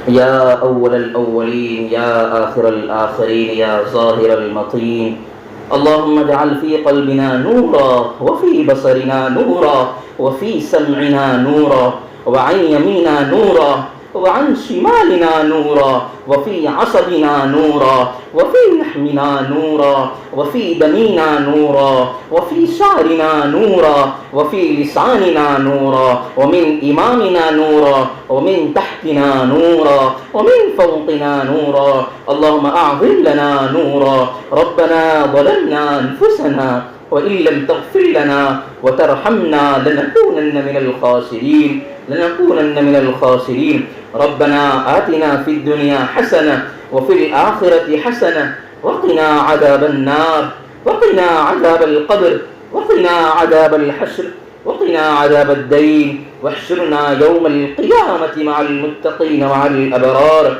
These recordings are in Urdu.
يا أول الأولين يا آخر الآخرين يا ظاهر المطين. اللهم اجعل في قلبنا نورا وفي بصرنا نورا وفي سمعنا نورا وعن يميننا نورا وعن شمالنا نورا وفي عصبنا نورا وفي لحمنا نورا وفي دمنا نورا وفي شعرنا نورا وفي لساننا نورا ومن إمامنا نورا ومن تحتنا نورا ومن فوقنا نورا. اللهم أعظم لنا نورا. ربنا ظلمنا أنفسنا وإن لم تغفر لنا وترحمنا لنكونن من الخاسرين. ربنا آتنا في الدنيا حسنة وفي الآخرة حسنة وقنا عذاب النار وقنا عذاب القبر وقنا عذاب الحشر وقنا عذاب الدين واحشرنا يوم القيامة مع المتقين مع الأبرار.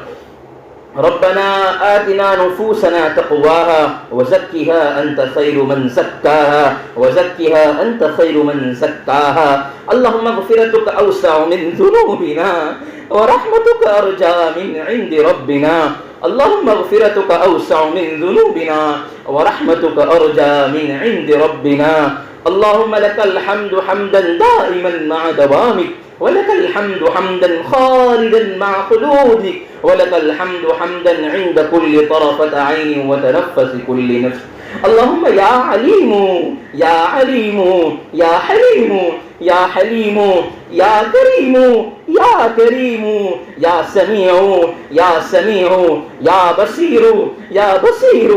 ربنا آتنا نفوسنا تقواها وزكها أنت خير من زكاها اللهم مغفرتك أوسع من ذنوبنا ورحمتك أرجى من عند ربنا. اللهم مغفرتك أوسع من ذنوبنا ورحمتك أرجى من عند ربنا. اللهم لك الحمد حمدا دائما مع دوامك ولك الحمد حمدا خالدا مع خلودك ولك الحمد حمدا عند كل طرفة عين وتنفس كل نفس. اللهم يا عليم يا عليم يا حليم يا حليم يا كريم يا كريم يا سميع يا سميع يا بصير يا بصير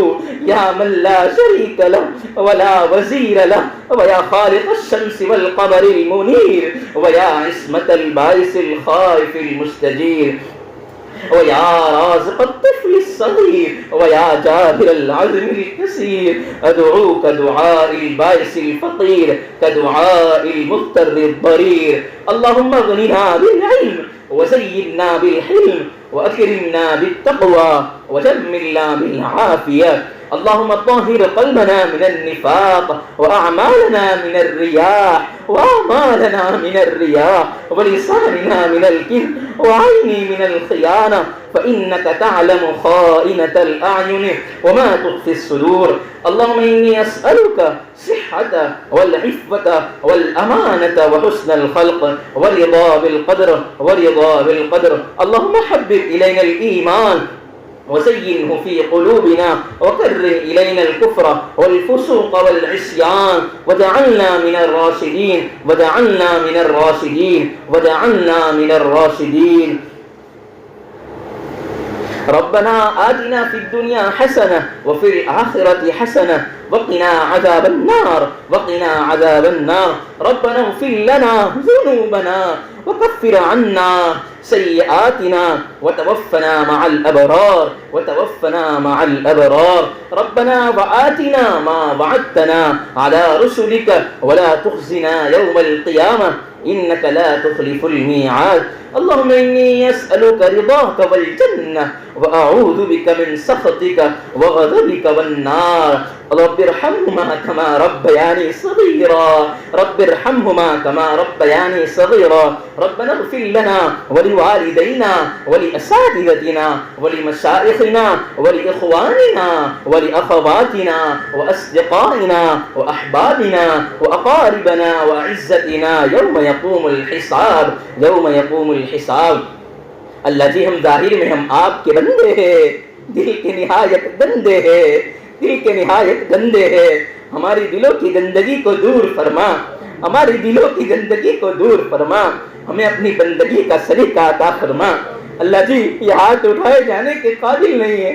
يا من لا شريك له ولا وزير له ويا خالق الشمس والقمر المنير ويا عصمة البائس الخائف المستجير ويا رازق الطفل الصغير ويا جابر العزم الكثير. أدعوك دعاء البائس الفقير كدعاء المضطر الضرير. اللهم اغننا بالعلم وزينا بالحلم وأكرمنا بالتقوى وجملنا بالعافية. اللهم طهر قلبنا من النفاق وأعمالنا من الرياء وأعمالنا من الرياء ولساننا من الكذب وعيني من الخيانة فإنك تعلم خائنة الأعين وما تخفي الصدور. اللهم إني أسألك صحة والعفة والأمانة وحسن الخلق ورضا بالقدر. اللهم حبب إلينا الإيمان وزينه في قلوبنا وكره إلينا الكفر والفسوق والعصيان وجعلنا من الراشدين. ربنا آتنا في الدنيا حسنة وفي الآخرة حسنة وقنا عذاب النار. ربنا اغفر لنا ذنوبنا وكفر عنا سيئاتنا وتوفنا مع الأبرار. ربنا وآتنا ما وعدتنا على رسلك ولا تخزنا يوم القيامة إنك لا تخلف الميعاد. اللهم إني أسألك رضاك والجنة وأعوذ بك من سخطك وغضبك والنار. رب ارحمهما كما ربياني صغيرا. ربنا اغفر لنا ولوالدينا ولأساتذتنا ولمشايخنا ولإخواننا ولأخواتنا وأصدقائنا وأحبابنا وأقاربنا وأعزتنا يوم يقوم الحساب. اللہ جی ہم ظاہر میں ہم آپ کے بندے ہیں، دل کے نہایت گندے ہیں. ہماری دلوں کی گندگی کو دور فرما، ہمیں اپنی بندگی کا سلیقہ عطا فرما. اللہ جی یہ ہاتھ اٹھائے جانے کے قابل نہیں ہے،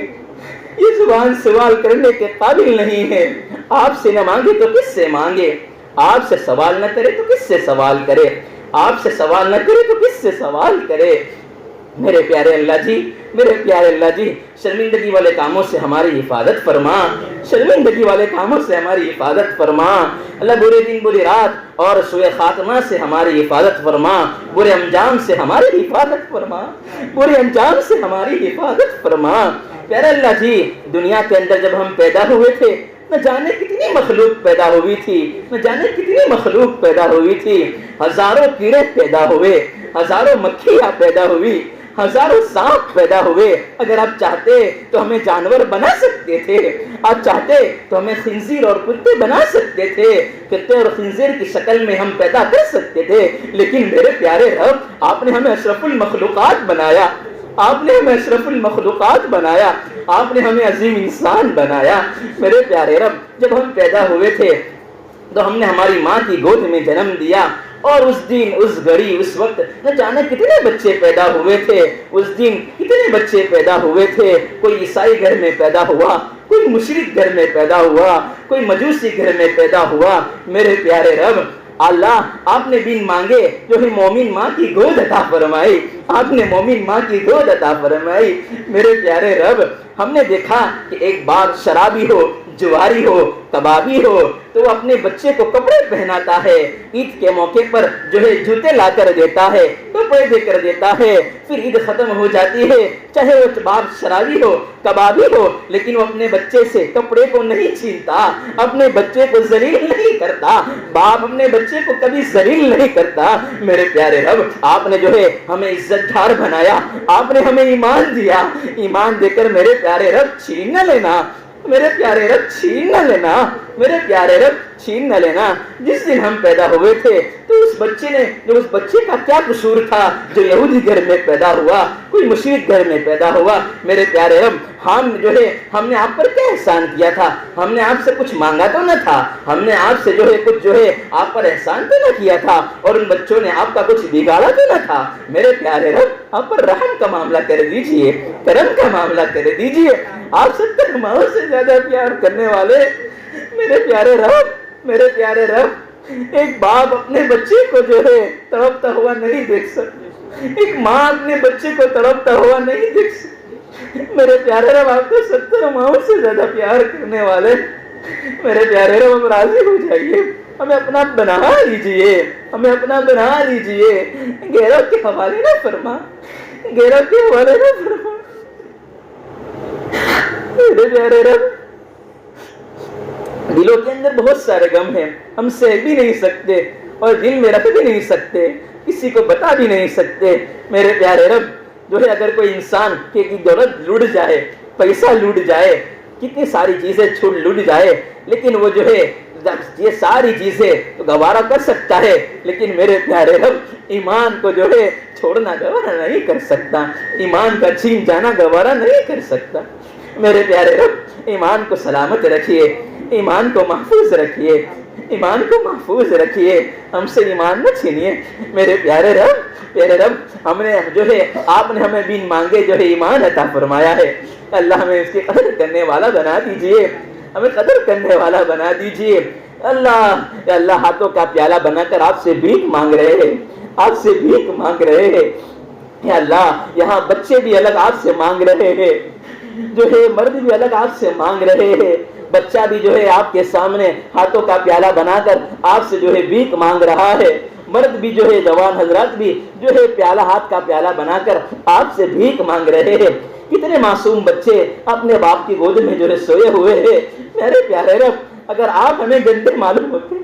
یہ زبان سوال کرنے کے قابل نہیں ہے. آپ سے نہ مانگے تو کس سے مانگے؟ آپ سے سوال نہ کرے تو کس سے سوال کرے؟ آپ سے سوال نہ کرے تو کس سے سوال کرے؟ میرے پیارے اللہ جی شرمندگی والے کاموں سے ہماری حفاظت فرما. اللہ برے دن برے رات اور سوء خاتمہ سے ہماری حفاظت فرما. برے انجام سے ہماری حفاظت فرما. پیارے اللہ جی دنیا کے اندر جب ہم پیدا ہوئے تھے نہ جانے کتنی مخلوق پیدا ہوئی تھی. ہزاروں کیڑے پیدا ہوئے، ہزاروں مکھیاں پیدا ہوئی، ہزاروں سانپ پیدا ہوئے، اگر آپ چاہتے تو ہمیں جانور بنا سکتے تھے، آپ چاہتے تو ہمیں خنزیر اور کتے بنا سکتے تھے، کتے اور خنزیر کی شکل میں ہم پیدا کر سکتے تھے، لیکن میرے پیارے رب آپ نے ہمیں اشرف المخلوقات بنایا، آپ نے ہمیں اشرف المخلوقات بنایا، آپ نے ہمیں عظیم انسان بنایا۔ میرے پیارے رب جب ہم پیدا ہوئے تھے تو ہم نے ہماری ماں کی گود میں جنم دیا، اور اس دن، اس گھڑی، اس وقت نہ جانے کتنے بچے پیدا ہوئے تھے، اس دن کتنے بچے پیدا ہوئے تھے، کوئی عیسائی گھر میں پیدا ہوا، کوئی مشرک گھر میں پیدا ہوا، کوئی مجوسی گھر میں پیدا ہوا۔ میرے پیارے رب اللہ آپ نے بن مانگے جو ہے مومن ماں کی گود عطا فرمائی، آپ نے مومن ماں کی گود عطا فرمائی۔ میرے پیارے رب ہم نے دیکھا کہ ایک بار شرابی ہو، جواری ہو، کبابی ہو تو وہ اپنے بچے کو کپڑے پہناتا ہے، عید کے موقع پر جو ہے جوتے لا کر دیتا ہے، کپڑے دے کر دیتا ہے، پھر عید ختم ہو جاتی ہے، چاہے وہ باپ شرابی ہو، کبابی ہو، لیکن وہ اپنے بچے سے کپڑے کو نہیں چھینتا، اپنے بچے کو ذلیل نہیں کرتا، باپ اپنے بچے کو کبھی ذلیل نہیں کرتا۔ میرے پیارے رب آپ نے جو ہے ہمیں عزت دار بنایا، آپ نے ہمیں ایمان دیا، ایمان دے کر میرے پیارے رب چھین نہ لینا، میرے پیارے رب چھین نہ لینا، میرے پیارے رب چھین نہ لینا۔ جس دن ہم پیدا ہوئے تھے تو اس بچے کا کیا قصور تھا جو یہودی گھر میں پیدا ہوا، کوئی مشرک گھر میں پیدا ہوا۔ میرے پیارے رب ہم نے آپ پر کیا احسان کیا تھا؟ ہم نے آپ سے کچھ مانگا تو نہ تھا، ہم نے آپ سے کچھ آپ پر احسان تو نہ کیا تھا، اور ان بچوں نے آپ کا کچھ بگاڑا تو نہ تھا۔ میرے پیارے رب آپ پر رحم کا معاملہ کر دیجئے، کرم کا معاملہ کر دیجئے۔ آپ 70 ماہوں سے زیادہ پیار کرنے والے میرے پیارے رب ایک باپ اپنے بچے کو تڑپتا ہوا نہیں دیکھ سکتے، ایک ماں اپنے بچے کو تڑپتا ہوا نہیں دیکھ سکتی۔ میرے پیارے رب آپ کو 70 ماہوں سے زیادہ پیار کرنے والے میرے پیارے رب ہم راضی ہو جائیے، ہمیں اپنا بنا لیجئے، ہمیں اپنا بنا لیجئے، غیروں کے حوالے نہ فرما، غیروں کے حوالے نہ فرما۔ میرے پیارے رب دلوں کے اندر بہت سارے غم ہیں، ہم سہ بھی نہیں سکتے اور دل میں رکھ بھی نہیں سکتے، کسی کو بتا بھی نہیں سکتے۔ میرے پیارے رب اگر کوئی انسان کی دولت لوٹ جائے، پیسہ لوٹ جائے، کتنی ساری چیزیں لوٹ جائے، لیکن وہ یہ ساری چیزیں تو گوارا کر سکتا ہے، لیکن میرے پیارے رب ایمان کو چھوڑنا گوارا نہیں کر سکتا، ایمان کا چھین جانا گوارا نہیں کر سکتا۔ میرے پیارے رب ایمان کو سلامت رکھیے، ایمان کو محفوظ رکھیے، ایمان کو محفوظ رکھیے، ہم سے ایمان نہ چھینیے۔ میرے پیارے رب ہم نے آپ نے ہمیں بن مانگے ایمان عطا فرمایا ہے، اللہ ہمیں اس کی قدر کرنے والا بنا دیجئے، ہمیں قدر کرنے والا بنا دیجئے۔ اللہ ہاتھوں کا پیالہ بنا کر آپ سے بھیک مانگ رہے ہیں، آپ سے بھیک مانگ رہے ہیں۔ یا اللہ یہاں بچے بھی الگ آپ سے مانگ رہے ہیں، مرد بھی الگ آپ سے مانگ رہے ہیں، بچہ بھی آپ کے سامنے ہاتھوں کا پیالہ بنا کر آپ سے بھیک مانگ رہا ہے، مرد بھی جوان حضرات بھی پیالہ ہاتھ کا پیالہ بنا کر آپ سے بھیک مانگ رہے ہیں۔ کتنے معصوم بچے اپنے باپ کی گود میں سوئے ہوئے ہیں۔ میرے پیارے رب اگر آپ ہمیں گندے معلوم ہوتے،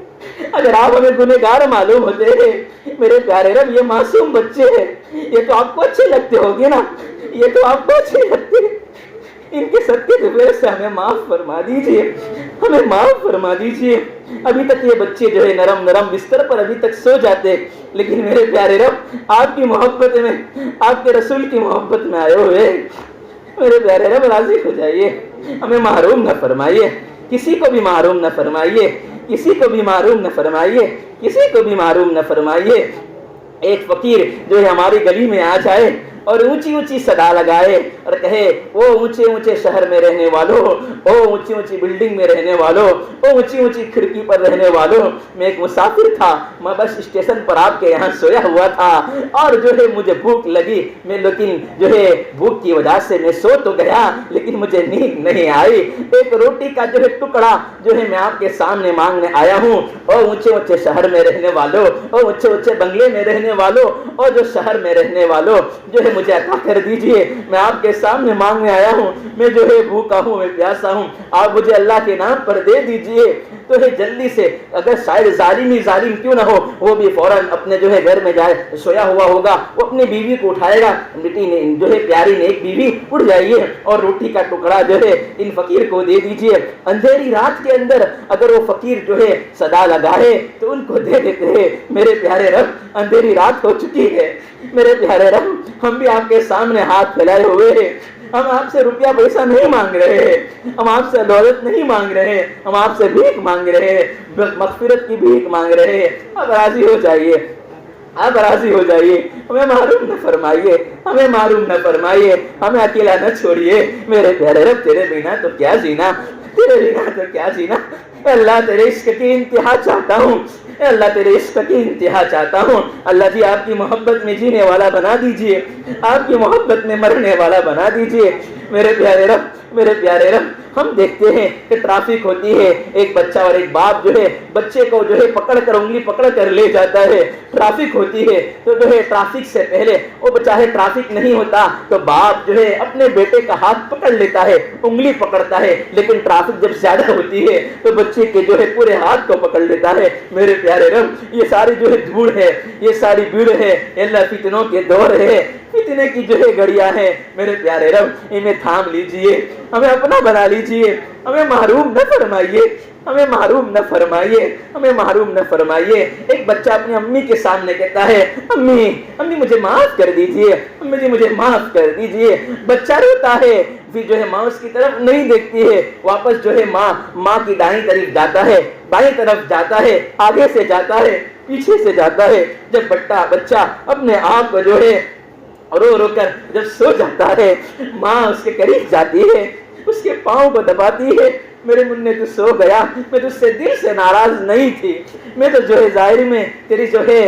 اگر آپ ہمیں گنہگار معلوم ہوتے، میرے پیارے رب یہ معصوم بچے ہیں، یہ تو آپ کو اچھے لگتے ہوگے نا، یہ تو آپ کو اچھے لگتے، ان کے صدقے کے سے ہمیں معاف فرما دیجئے، ہمیں معاف فرما دیجئے۔ ابھی تک یہ بچے نرم بستر پر ابھی تک سو جاتے، لیکن میرے پیارے رب آپ کی محبت میں، آپ کے رسول کی محبت میں آئے ہوئے، میرے پیارے رب راضی ہو جائیے، ہمیں محروم نہ فرمائیے، کسی کو بھی محروم نہ فرمائیے، کسی کو بھی محروم نہ فرمائیے، کسی کو بھی محروم نہ فرمائیے۔ ایک فقیر ہماری گلی میں آ جائے اور اونچی اونچی صدا لگائے اور کہے او اونچے اونچے شہر میں رہنے والوں، او اونچی اونچی بلڈنگ میں رہنے والوں، او اونچی اونچی کھڑکی پر رہنے والوں، میں ایک مسافر تھا، میں بس اسٹیشن پر آپ کے یہاں سویا ہوا تھا اور مجھے بھوک لگی، میں لیکن بھوک کی وجہ سے میں سو تو گیا لیکن مجھے نیند نہیں آئی، ایک روٹی کا ٹکڑا میں آپ کے سامنے مانگنے آیا ہوں۔ او اونچے اونچے شہر میں رہنے والوں، او اونچے اونچے بنگلے میں رہنے والوں، اور شہر میں رہنے والوں مجھے عطا کر دیجئے، میں آپ کے سامنے مانگنے آیا ہوں، میں جو ہے بھوکا ہوں، میں پیاسا ہوں، آپ مجھے اللہ کے نام پر دے دیجئے۔ تو ہے جلدی سے، اگر شاید ظالم ہی ظالم کیوں نہ ہو، وہ بھی فوراً اپنے جو ہے گھر میں جائے، سویا ہوا ہوگا، وہ اپنی بیوی کو اٹھائے گا، جو ہے پیاری نیک بیوی، اٹھ جائیے اور روٹی کا ٹکڑا جو ہے ان فقیر کو دے دیجئے۔ اندھیری رات کے اندر اگر وہ فقیر جو ہے صدا لگائے تو ان کو دے دیتے ہیں۔ میرے پیارے رب، اندھیری رات ہو چکی ہے، میرے پیارے رب، ہم بھی آپ کے سامنے ہاتھ پھیلائے ہوئے ہیں، ہم آپ سے روپیہ پیسہ نہیں مانگ رہے ہیں، ہم آپ سے دولت نہیں مانگ رہے ہیں، ہم آپ سے بھیک مانگ رہے ہیں، مغفرت کی بھیک مانگ رہے ہیں۔ اب راضی ہو جائیے، آپ راضی ہو جائیے، ہمیں معروم نہ فرمائیے، ہمیں معروم نہ فرمائیے، ہمیں اکیلا نہ چھوڑیے۔ میرے پیارے رب، تیرے بنا تو کیا جینا، تیرے بنا تو کیا جینا۔ اے اللہ، تیرے عشق کی انتہا چاہتا ہوں، اے اللہ تیرے عشق کی انتہا چاہتا ہوں۔ اللہ جی، آپ کی محبت میں جینے والا بنا دیجئے، آپ کی محبت میں مرنے والا بنا دیجئے۔ میرے پیارے رب، میرے پیارے رب، ہم دیکھتے ہیں کہ ٹریفک ہوتی ہے، ایک بچہ اور ایک باپ جو ہے بچے کو جو ہے پکڑ کر، انگلی پکڑ کر لے جاتا ہے۔ ٹریفک ہوتی ہے تو جو ہے ٹریفک سے پہلے وہ چاہے ٹریفک نہیں ہوتا تو باپ جو ہے اپنے بیٹے کا ہاتھ پکڑ لیتا ہے، انگلی پکڑتا ہے، لیکن ٹریفک جب زیادہ ہوتی ہے تو بچے کے جو ہے پورے ہاتھ کو پکڑ لیتا ہے۔ میرے پیارے رب، یہ ساری جو ہے دھوڑ ہے، یہ ساری بھیڑ ہے، اللہ فتنوں کے دور ہے، فتنے کی جو ہے گھڑیاں ہیں۔ میرے پیارے رب، انہیں تھام لیجئے، ہمیں اپنا بنا لیجئے، ہمیں محروم نہ فرمائیے، ہمیں محروم نہ فرمائیے، ہمیں محروم نہ فرمائیے۔ ایک بچہ اپنی امی کے سامنے کہتا ہے، امی امی مجھے معاف کر دیجئے، امی جی مجھے معاف کر دیجئے۔ بچہ روتا ہے، پھر جو ہے ماں اس کی طرف نہیں دیکھتی ہے، واپس جو ہے ماں کی دائیں طرف جاتا ہے، بائیں طرف جاتا ہے، آگے سے جاتا ہے، پیچھے سے جاتا ہے۔ جب بچہ اپنے آپ کو جو ہے رو رو کر جب سو جاتا ہے، ماں اس کے قریب جاتی ہے، اس کے پاؤں کو دباتی ہے، میرے منہ تو سو گیا، میں تجھ سے دل سے ناراض نہیں تھی، میں تو جو ہے ظاہر میں تیری جو ہے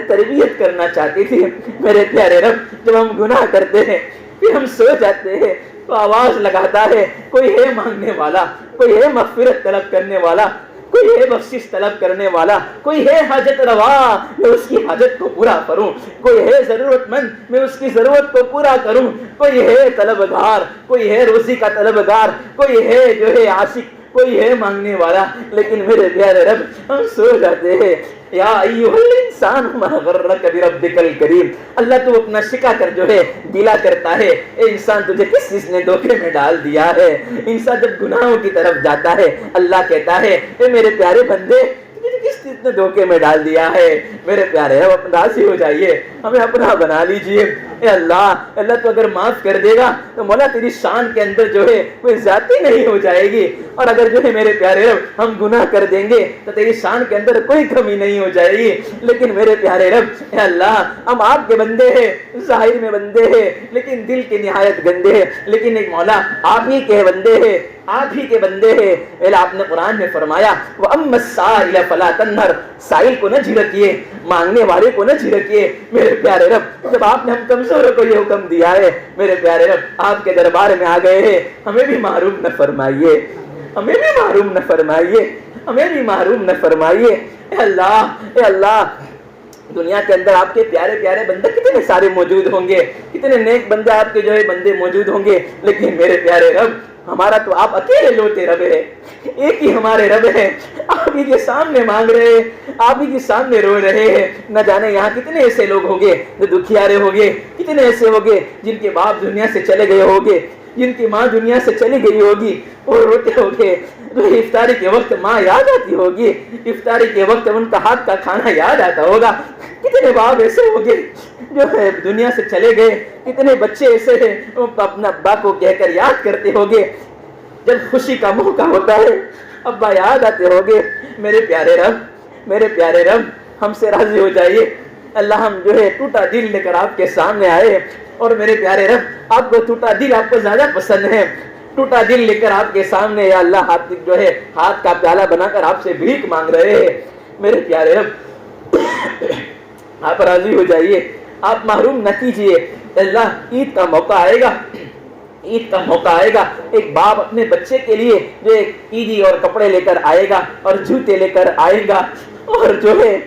تربیت کرنا چاہتی تھی۔ میرے پیارے رب، جب ہم گناہ کرتے ہیں پھر ہم سو جاتے ہیں تو آواز لگاتا ہے، کوئی ہے مانگنے والا، کوئی ہے مغفرت طلب کرنے والا، کوئی ہے بخشش طلب کرنے والا، کوئی ہے حاجت روا، میں اس کی حاجت کو پورا کروں، کوئی ہے ضرورت مند، میں اس کی ضرورت کو پورا کروں، کوئی ہے طلبگار، کوئی ہے روزی کا طلبگار، کوئی ہے جو ہے عاشق، کوئی ہے مانگنے والا۔ لیکن میرے پیارے رب، ہم سو جاتے ہیں۔ یا ایھا الانسان ما غرک بربک الکریم، اللہ تو اپنا شکا کر جو ہے گلا کرتا ہے، اے انسان تجھے کس چیز نے دھوکے میں ڈال دیا ہے۔ انسان جب گناہوں کی طرف جاتا ہے، اللہ کہتا ہے، اے میرے پیارے بندے، تجھے کس چیز نے دھوکے میں ڈال دیا ہے۔ میرے پیارے رب، اپنا راضی ہو جائیے، ہمیں اپنا بنا لیجئے۔ اے اللہ، اللہ تو اگر معاف کر دے گا تو مولا تیری شان کے اندر جو ہے کوئی زیادتی نہیں ہو جائے گی، اور اگر جو ہے میرے پیارے رب ہم گناہ کر دیں گے تو تیری شان کے اندر کوئی کمی نہیں ہو جائے گی۔ لیکن میرے پیارے رب، اے اللہ، ہم آپ کے بندے ہیں، ظاہر میں بندے ہیں لیکن دل کے نہایت گندے ہیں، لیکن ایک مولا آپ ہی کے بندے ہیں، آپ ہی کے بندے ہیں۔ اللہ، آپ نے قرآن میں فرمایا، وَأَمَّا السَّائِلَ فَلَا تَنْهَرْ، سائل کو نہ جھڑکیے، مانگنے والے کو نہ جھڑکیے۔ میرے پیارے رب، جب آپ نے ہم کمزوروں کو یہ حکم دیا ہے، میرے پیارے رب آپ کے دربار میں آ گئے ہیں، ہمیں بھی محروم نہ فرمائیے، ہمیں بھی محروم نہ فرمائیے، ہمیں بھی محروم نہ فرمائیے۔ اے اللہ، اے اللہ، دنیا کے اندر آپ کے پیارے پیارے بندے کتنے سارے موجود ہوں گے، کتنے نیک بندے آپ کے جو ہے بندے موجود ہوں گے، لیکن میرے پیارے رب، ہمارا تو آپ اکیلے لوٹے رب ہے، ایک ہی ہمارے رب ہے، آپ ہی کے سامنے مانگ رہے ہیں، آپ ہی کے سامنے رو رہے ہیں۔ نہ جانے یہاں کتنے ایسے لوگ ہوں گے جو دکھیارے ہوں گے، کتنے ایسے ہوں گے جن کے باپ دنیا سے چلے گئے ہوں گے، جن کی ماں دنیا سے چلی گئی ہوگی، اور روتے ہوں گے۔ افطاری کے وقت ماں یاد آتی ہوگی، افطاری کے وقت ان کا ہاتھ کا کھانا یاد آتا ہوگا۔ کتنے باپ ایسے ہوں گے جو ہے دنیا سے چلے گئے، کتنے بچے ایسے ہیں وہ اپنا ابا کو کہہ کر یاد کرتے ہوگے۔ جب خوشی کا موقع ہوتا ہے ابا یاد آتے ہوگے۔ میرے پیارے رب، میرے پیارے رب، ہم سے راضی ہو جائیے۔ اللہ، ہم جو ہے ٹوٹا دل لے کر آپ کے سامنے آئے، اور میرے پیارے رب آپ کو ٹوٹا دل آپ کو زیادہ پسند ہے۔ ٹوٹا دل لے کر آپ کے سامنے یا اللہ ہاتھ جو ہے ہاتھ کا پیالہ بنا کر آپ سے بھیک مانگ رہے ہیں۔ میرے پیارے رب آپ راضی ہو جائیے، آپ محروم نہ کیجیے۔ اللہ، عید کا موقع آئے گا، عید کا موقع آئے گا، ایک باپ اپنے بچے کے لیے جو ایک عیدی اور کپڑے لے کر آئے گا اور جوتے لے کر آئے گا، اور جو ہے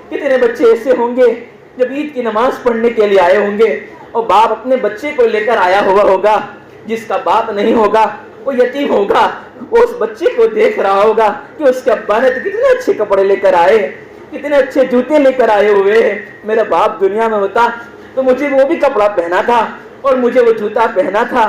کتنے بچے ایسے ہوں گے جب عید کی نماز پڑھنے کے لیے آئے ہوں گے، اور باپ اپنے بچے کو لے کر آیا ہوا ہوگا، جس کا باپ نہیں ہوگا وہ یتیم ہوگا، وہ اس بچے کو دیکھ رہا ہوگا کہ اس کے ابا نے تو کتنے اچھے کپڑے لے کر آئے، کتنے اچھے جوتے لے کر آئے ہوئے ہیں، میرا باپ دنیا میں ہوتا تو مجھے وہ بھی کپڑا پہنا تھا اور مجھے وہ جوتا پہنا تھا،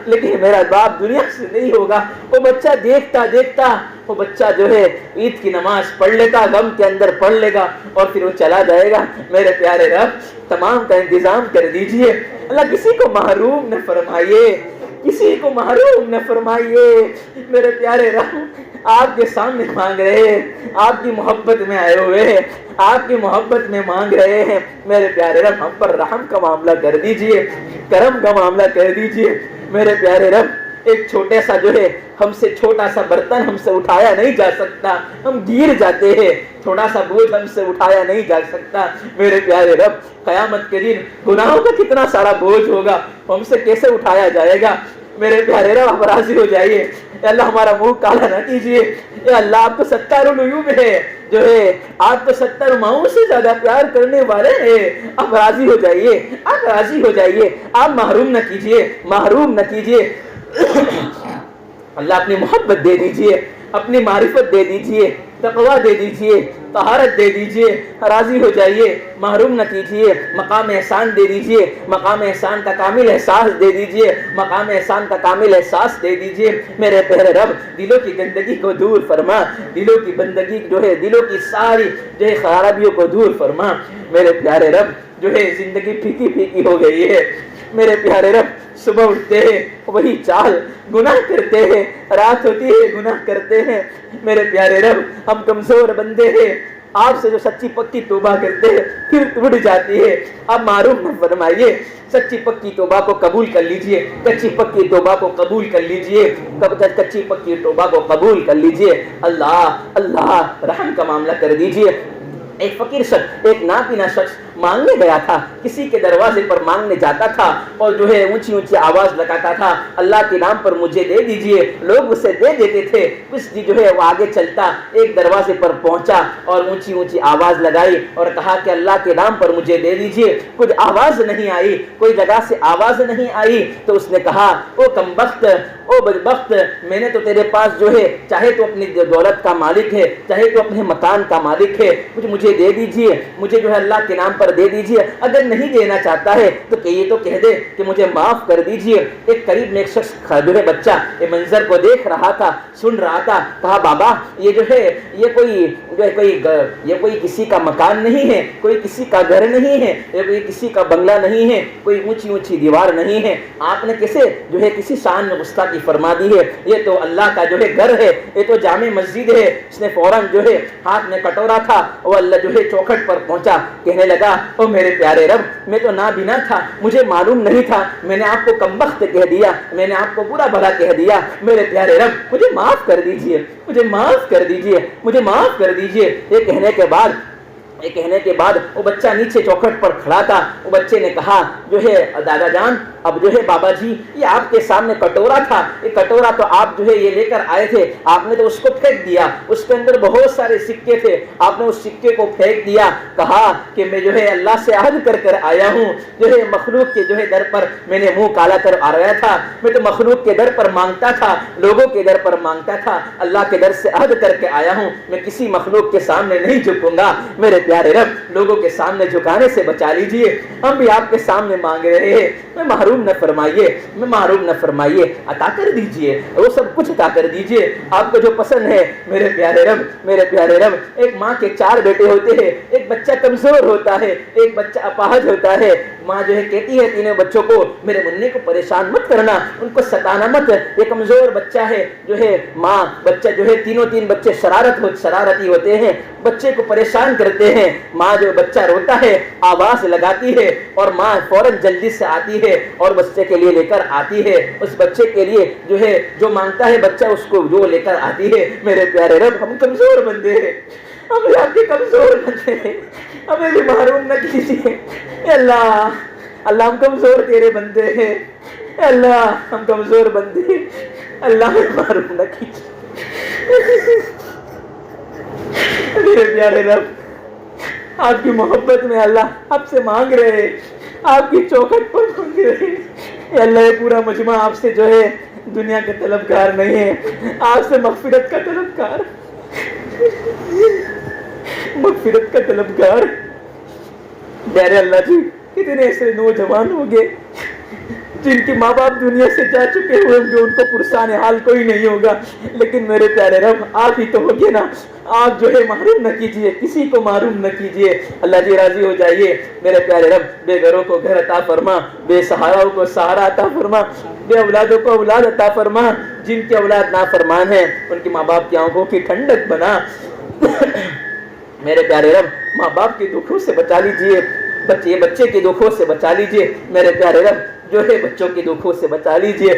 لیکن میرا باپ دنیا سے نہیں ہوگا۔ وہ بچہ دیکھتا وہ بچہ جو ہے عید کی نماز پڑھ لیتا، غم کے اندر پڑھ لے گا اور پھر وہ چلا جائے گا۔ میرے پیارے رب تمام کا انتظام کر دیجئے، اللہ کسی کو محروم نہ فرمائیے، کسی کو محروم نہ فرمائیے۔ میرے پیارے رب آپ کے سامنے مانگ رہے ہیں، آپ کی محبت میں آئے ہوئے ہیں، آپ کی محبت میں مانگ رہے ہیں۔ میرے پیارے رب ہم پر رحم کا معاملہ کر دیجئے، کرم کا معاملہ کر دیجئے۔ میرے پیارے رب ایک چھوٹے سا جو ہے ہم سے چھوٹا سا برتن ہم سے اٹھایا نہیں جا سکتا، ہم گر جاتے ہیں، تھوڑا سا بوجھ ہم سے اٹھایا نہیں جا سکتا۔ میرے پیارے رب قیامت کے دن گناہوں کا کتنا سارا بوجھ ہوگا، ہم سے کیسے اٹھایا جائے گا۔ میرے پیارے رب آپ راضی ہو جائیے، اے اللہ ہمارا منہ کالا نہ کیجیے، اے اللہ آپ تو ستار العیوب ہے، جو ہے آپ تو 70 ماؤں سے زیادہ پیار کرنے والے ہیں۔ آپ راضی ہو جائیے، آپ راضی ہو جائیے، آپ محروم نہ کیجیے، محروم نہ کیجیے۔ اللہ اپنی محبت دے دیجئے، اپنی معرفت دے دیجئے، تقوی دے دیجئے، طہارت دے دیجئے، راضی ہو جائیے، محروم نہ کیجئے، مقام احسان دے دیجئے، مقام احسان کا کامل احساس دے دیجئے، مقام احسان کا کامل احساس دے دیجئے۔ میرے پیارے رب دلوں کی گندگی کو دور فرما، دلوں کی بندگی جو ہے دلوں کی ساری جو ہے خرابیوں کو دور فرما۔ میرے پیارے رب جو ہے زندگی پھیکی پھیکی ہو گئی ہے، میرے پیارے رب صبح اٹھتے ہیں وہی چال، گناہ کرتے ہیں، رات ہوتی ہے گناہ کرتے ہیں۔ میرے پیارے رب ہم کمزور بندے ہیں، آپ سے جو سچی پکی توبہ کرتے ہیں پھر ٹوٹ جاتی ہے، آپ معروف نہ فرمائیے۔ سچی پکی توبہ کو قبول کر لیجئے، کچی پکی توبہ کو قبول کر لیجئے، کچی پکی توبہ کو قبول کر لیجئے۔ اللہ رحم کا معاملہ کر دیجئے۔ ایک فقیر شخص، ایک نابینا شخص مانگنے گیا تھا، کسی کے دروازے پر مانگنے جاتا تھا اور جو ہے اونچی اونچی آواز لگاتا تھا، اللہ کے نام پر مجھے دے دیجئے۔ لوگ اسے دے دیتے تھے، کچھ جو ہے وہ آگے چلتا ایک دروازے پر پہنچا اور اونچی اونچی آواز لگائی اور کہا کہ اللہ کے نام پر مجھے دے دیجئے۔ کچھ آواز نہیں آئی، کوئی جگہ سے آواز نہیں آئی، تو اس نے کہا او کمبخت، او بدبخت، میں نے تو تیرے پاس جو ہے چاہے تو اپنی دولت کا مالک ہے، چاہے تو اپنے مکان کا مالک ہے، مجھے دے دیجئے، مجھے جو ہے اللہ کے نام پر دے دیجئے۔ اگر نہیں دینا چاہتا ہے تو کہ یہ تو کہہ دے کہ مجھے معاف کر دیجئے۔ ایک قریب میں ایک شخص جو ہے بچہ یہ منظر کو دیکھ رہا تھا، سن رہا تھا، کہا بابا یہ جو ہے یہ کوئی کسی کا مکان نہیں ہے، کوئی کسی کا گھر نہیں ہے، یہ کوئی کسی کا بنگلہ نہیں ہے، کوئی اونچی اونچی دیوار نہیں ہے، آپ نے کیسے جو ہے کسی شان میں گستاخی فرما دی ہے، یہ تو اللہ کا جو ہے گھر ہے، یہ تو جامع مسجد ہے۔ اس نے فوراً جو ہے ہاتھ میں کٹورا تھا وہ اللہ جو ہے چوکھٹ پر پہنچا، کہنے لگا او میرے پیارے رب میں تو نابینا تھا، مجھے معلوم نہیں تھا، میں نے آپ کو کمبخت کہہ دیا، میں نے آپ کو برا بھلا کہہ دیا، میرے پیارے رب مجھے معاف کر دیجئے، مجھے معاف کر دیجئے، مجھے معاف کر دیجئے۔ یہ کہنے کے بعد وہ بچہ نیچے چوکھٹ پر کھڑا تھا، وہ بچے نے کہا جو ہے دادا جان اب جو ہے بابا جی یہ آپ کے سامنے کٹورا تھا، یہ کٹورا تو آپ جو ہے یہ لے کر آئے تھے، آپ نے تو اس کو پھینک دیا، اس کے اندر بہت سارے سکے تھے، آپ نے اس سکے کو پھینک دیا، کہا کہ میں جو ہے اللہ سے عہد کر آیا ہوں، جو ہے مخلوق کے جو ہے در پر میں نے منہ کالا کر آ رہا تھا، میں تو مخلوق کے در پر مانگتا تھا، لوگوں کے در پر مانگتا تھا، اللہ کے در سے عہد کر کے آیا ہوں، میں کسی مخلوق کے سامنے نہیں جھکوں گا۔ میرے پیارے رب لوگوں کے سامنے جھکانے سے بچا لیجئے، ہم بھی آپ کے سامنے مانگ رہے ہیں، میں محروم نہ فرمائیے، میں محروم نہ فرمائیے، عطا کر دیجئے، وہ سب کچھ عطا کر دیجئے آپ کو جو پسند ہے۔ میرے پیارے رب، میرے پیارے رب ایک ماں کے 4 بیٹے ہوتے ہیں، ایک بچہ کمزور ہوتا ہے، ایک بچہ اپاہج ہوتا ہے، ماں جو ہے کہتی ہے تینوں بچوں کو میرے منی کو پریشان مت کرنا، ان کو ستانا مت، یہ کمزور بچہ ہے، جو ہے ماں بچہ جو ہے تین بچے شرارتی ہوتے ہیں، بچے کو پریشان کرتے ہیں، ماں جو بچہ روتا ہے آواز لگاتی ہے اور ماں فوراً جلدی سے آتی ہے اور بچے کے لیے لے کر آتی ہے، اس بچے کے لیے جو ہے جو مانگتا ہے بچہ اس کو جو لے کر آتی ہے۔ میرے پیارے رب ہم کمزور بندے ہیں، ہم آپ کے کمزور بندے ہیں، ہمیں بھی محروم نہ کیجیے۔ اے اللہ ہم کمزور تیرے بندے ہیں، اے اللہ ہم کمزور بندے ہیں، اللہ ہمیں محروم نہ کیجیے۔ میرے پیارے رب آپ کی محبت میں اللہ آپ سے مانگ رہے ہیں، آپ کی چوکھٹ پر مانگ رہے ہیں۔ اے اللہ یہ پورا مجمع آپ سے جو ہے دنیا کے طلبگار نہیں ہے، آپ سے مغفرت کا طلبگار، مغفرت کا طلبگار۔ پیارے اللہ جی، کتنے ایسے نوجوان ہوں گے جن کے ماں باپ دنیا سے جا چکے ہوئے ہوں گے، ان کو پرسان حال کوئی نہیں ہوگا، لیکن میرے پیارے رب آپ ہی تو ہوگے نا، آپ جو ہے محروم نہ کیجئے، کسی کو محروم نہ کیجئے۔ اللہ جی راضی ہو جائیے، میرے پیارے رب بے گھروں کو گھر عطا فرما، بے سہاراؤں کو سہارا عطا فرما، بے اولادوں کو اولاد عطا فرما، جن کی اولاد نافرمان ہیں ان کی ماں باپ کی آنکھوں کی ٹھنڈک بنا۔ میرے پیارے رب ماں باپ کے دکھوں سے بچا لیجئے، بچے کے دکھوں سے بچا لیجئے، میرے پیارے رب جو ہے بچوں کے دکھوں سے بچا لیجئے،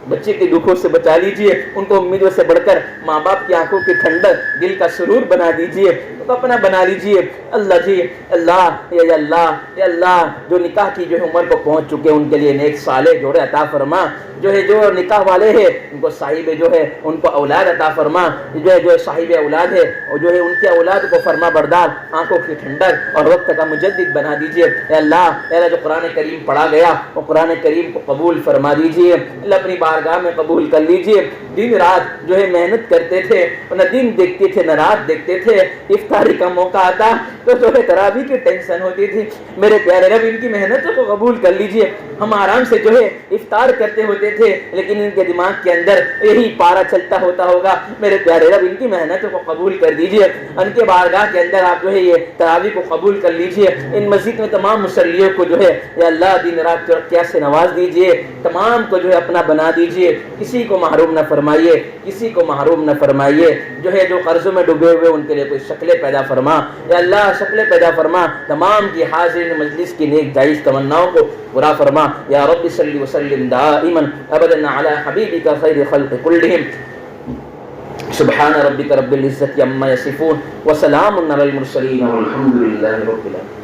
بچے کے دکھوں سے بچا لیجئے، ان کو امیدوں سے بڑھ کر ماں باپ کی آنکھوں کی ٹھنڈک، دل کا سرور بنا دیجئے، تو اپنا بنا لیجئے۔ اللہ جی، اللہ یا اللہ یا اللہ، جو نکاح کی جو ہے عمر کو پہنچ چکے ان کے لیے نیک صالح جوڑے عطا فرما، جو ہے جو نکاح والے ہیں ان کو صاحب جو ہے ان کو اولاد عطا فرما، جو صاحب اولاد ہے اور جو ہے ان کے اولاد کو فرما بردار، آنکھوں کی ٹھنڈک اور وقت کا مجدد بنا دیجئے۔ اے اللہ جو قرآن کریم پڑھا گیا وہ قرآن کریم کو قبول فرما دیجئے، اللہ اپنی بارگاہ میں قبول کر لیجئے۔ دن رات جو ہے محنت کرتے تھے، نہ دن دیکھتے تھے نہ رات دیکھتے تھے، افطاری کا موقع آتا تو جو ہے تراویح کی ٹینشن ہوتی تھی، میرے پیارے رب ان کی محنتوں کو قبول کر لیجئے۔ ہم آرام سے جو ہے افطار کرتے ہوتے تھے، لیکن ان کے دماغ کے اندر یہی پارا چلتا ہوتا ہوگا، میرے پیارے رب ان کی محنتوں کو قبول کر دیجئے، ان کے بارگاہ کے اندر آپ جو ہے یہ تراویح کو قبول کر لیجئے۔ ان مسجد میں تمام مصلیوں کو جو ہے یا اللہ دن رات ترقیات سے نواز دیجئے، تمام کو جو ہے اپنا بنا دیجئے، کسی کو محروم نہ فرمائیے، کسی کو محروم نہ فرمائیے، جو ہے جو قرضوں میں ڈوبے ہوئے ان کے لیے کوئی شکلیں پیدا فرما، یا اللہ شکلیں پیدا فرما، تمام کی حاضرین مجلس کی نیک جائز تمناؤں کو پورا فرما، یا رب صلی وسلم دائما ابدا علی حبیبک خیر خلق کلہم۔ سبحان ربک رب العزت عما یصفون وسلام علی المرسلین والحمد للہ رب العالمین۔